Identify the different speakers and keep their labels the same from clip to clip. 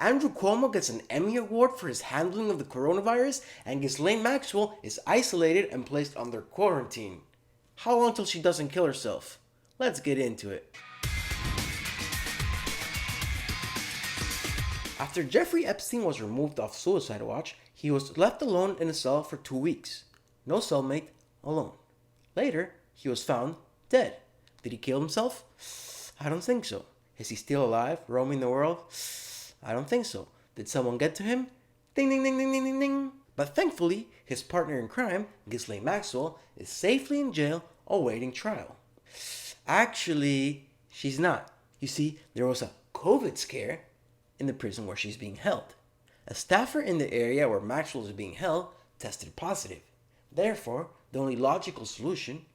Speaker 1: Andrew Cuomo gets an Emmy Award for his handling of the coronavirus, and Ghislaine Maxwell is isolated and placed under quarantine. How long till she doesn't kill herself? Let's get into it. After Jeffrey Epstein was removed off suicide watch, he was left alone in a cell for 2 weeks. No cellmate, alone. Later, he was found dead. Did he kill himself? I don't think so. Is he still alive, roaming the world? I don't think so. Did someone get to him? Ding ding ding ding ding ding ding. But thankfully, his partner in crime, Ghislaine Maxwell, is safely in jail awaiting trial. Actually, she's not. You see, there was a COVID scare in the prison where she's being held. A staffer in the area where Maxwell is being held tested positive. Therefore, the only logical solution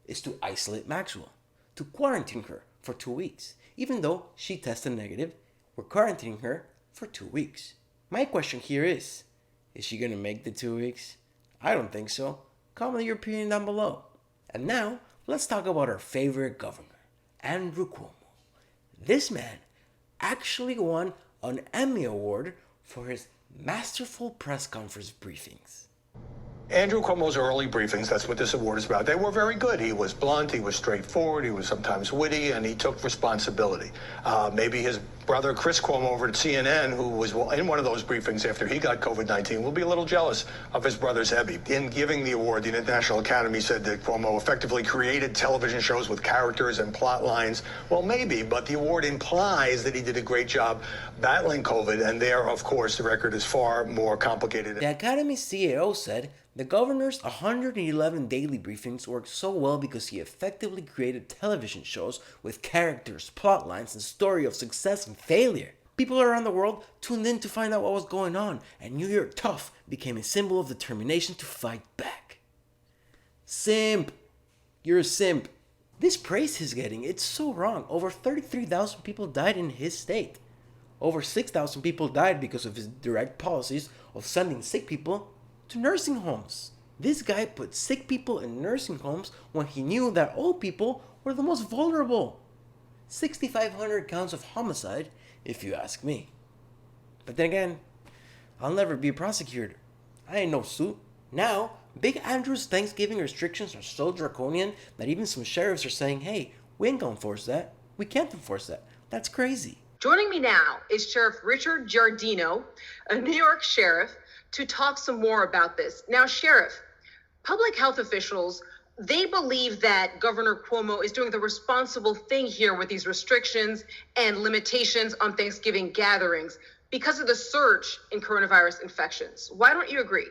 Speaker 1: is to isolate Maxwell, to quarantine her for 2 weeks. Even though she tested negative, we're quarantining her for 2 weeks. My question here is she gonna make the 2 weeks? I don't think so. Comment your opinion down below. And now, let's talk about our favorite governor, Andrew Cuomo. This man actually won an Emmy Award for his masterful press conference briefings.
Speaker 2: Andrew Cuomo's early briefings, that's what this award is about, they were very good. He was blunt, he was straightforward, he was sometimes witty, and he took responsibility. Maybe his brother Chris Cuomo over at CNN, who was in one of those briefings after he got COVID-19, will be a little jealous of his brother's Emmy. In giving the award, the International Academy said that Cuomo effectively created television shows with characters and plot lines. Well, maybe, but the award implies that he did a great job battling COVID, and there, of course, the record is far more complicated.
Speaker 1: The Academy's CEO said the governor's 111 daily briefings worked so well because he effectively created television shows with characters, plot lines, and story of success and failure. People around the world tuned in to find out what was going on, and New York Tough became a symbol of determination to fight back. Simp. You're a simp. This praise he's getting, it's so wrong. Over 33,000 people died in his state. Over 6,000 people died because of his direct policies of sending sick people to nursing homes. This guy put sick people in nursing homes when he knew that old people were the most vulnerable. 6,500 counts of homicide, if you ask me. But then again, I'll never be a prosecutor. I ain't no suit. Now, Big Andrew's Thanksgiving restrictions are so draconian that even some sheriffs are saying, hey, we ain't gonna enforce that. We can't enforce that. That's crazy.
Speaker 3: Joining me now is Sheriff Richard Giardino, a New York sheriff, to talk some more about this. Now, Sheriff, public health officials, they believe that Governor Cuomo is doing the responsible thing here with these restrictions and limitations on Thanksgiving gatherings because of the surge in coronavirus infections. Why don't you agree?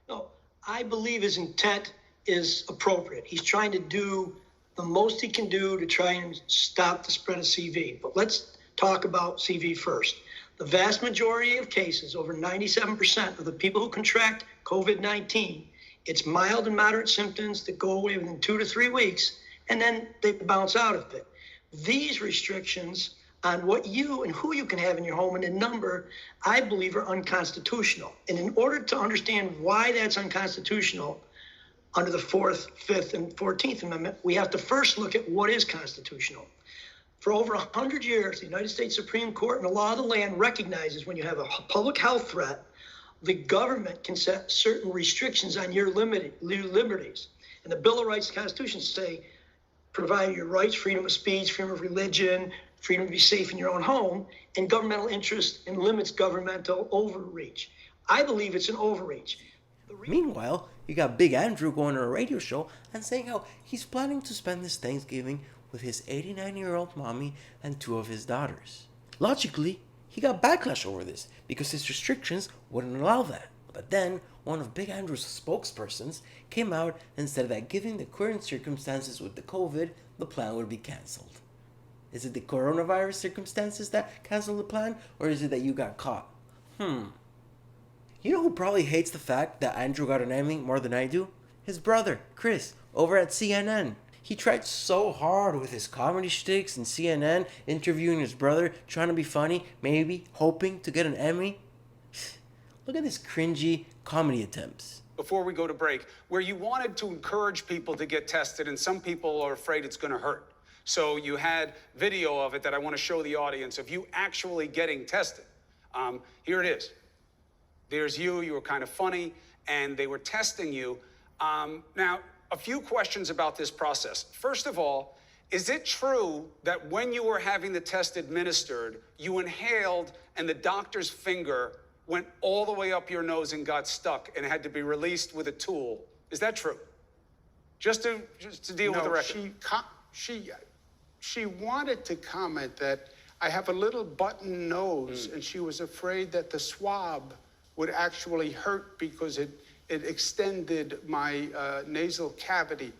Speaker 4: No, I believe his intent is appropriate. He's trying to do the most he can do to try and stop the spread of CV. But let's talk about CV first. The vast majority of cases, over 97% of the people who contract COVID-19, it's mild and moderate symptoms that go away within 2 to 3 weeks, and then they bounce out of it. These restrictions on what you and who you can have in your home and the number, I believe, are unconstitutional. And in order to understand why that's unconstitutional, under the 4th, 5th, and 14th Amendment, we have to first look at what is constitutional. For over 100 years, the United States Supreme Court and the law of the land recognizes when you have a public health threat, the government can set certain restrictions on your liberties. And the Bill of Rights and the Constitution say, provide your rights, freedom of speech, freedom of religion, freedom to be safe in your own home, and governmental interest and limits governmental overreach. I believe it's an overreach.
Speaker 1: Meanwhile, you got Big Andrew going on a radio show and saying how he's planning to spend this Thanksgiving with his 89-year-old mommy and 2 of his daughters. Logically, he got backlash over this because his restrictions wouldn't allow that. But then, one of Big Andrew's spokespersons came out and said that given the current circumstances with the COVID, the plan would be cancelled. Is it the coronavirus circumstances that canceled the plan, or is it that you got caught? You know who probably hates the fact that Andrew got an Emmy more than I do? His brother, Chris, over at CNN. He tried so hard with his comedy shticks and CNN, interviewing his brother, trying to be funny, maybe hoping to get an Emmy. Look at his cringy comedy attempts.
Speaker 5: Before we go to break, where you wanted to encourage people to get tested, and some people are afraid it's going to hurt. So you had video of it that I want to show the audience of you actually getting tested. Here it is. There's you. You were kind of funny, and they were testing you. Now, a few questions about this process. First of all, is it true that when you were having the test administered, you inhaled and the doctor's finger went all the way up your nose and got stuck and had to be released with a tool? Is that true? Just to deal with the record.
Speaker 6: She wanted to comment that I have a little button nose, and she was afraid that the swab would actually hurt because it extended my nasal cavity.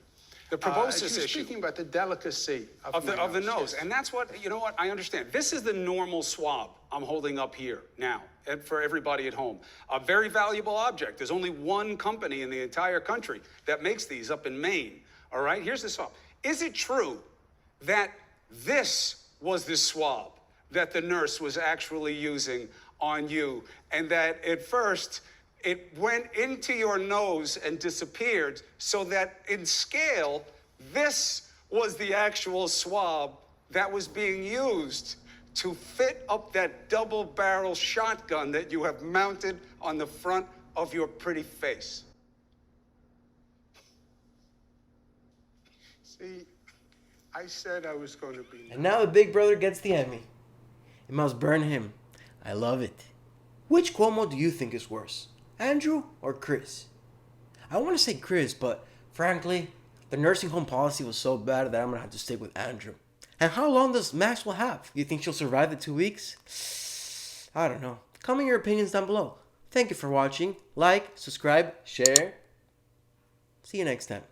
Speaker 5: The proboscis
Speaker 6: she was
Speaker 5: issue.
Speaker 6: Speaking about the delicacy
Speaker 5: of the nose.
Speaker 6: Yes.
Speaker 5: And that's what, you know what, I understand. This is the normal swab I'm holding up here now, and for everybody at home. A very valuable object. There's only one company in the entire country that makes these up in Maine. All right, here's the swab. Is it true that this was the swab that the nurse was actually using on you, and that at first it went into your nose and disappeared, so that in scale, this was the actual swab that was being used to fit up that double-barrel shotgun that you have mounted on the front of your pretty face?
Speaker 6: See, I said I was going to be...
Speaker 1: And now the big brother gets the Emmy. It must burn him. I love it. Which Cuomo do you think is worse? Andrew or Chris? I want to say Chris, but frankly, the nursing home policy was so bad that I'm going to have to stick with Andrew. And how long does Maxwell have? You think she'll survive the 2 weeks? I don't know. Comment your opinions down below. Thank you for watching. Like, subscribe, share. See you next time.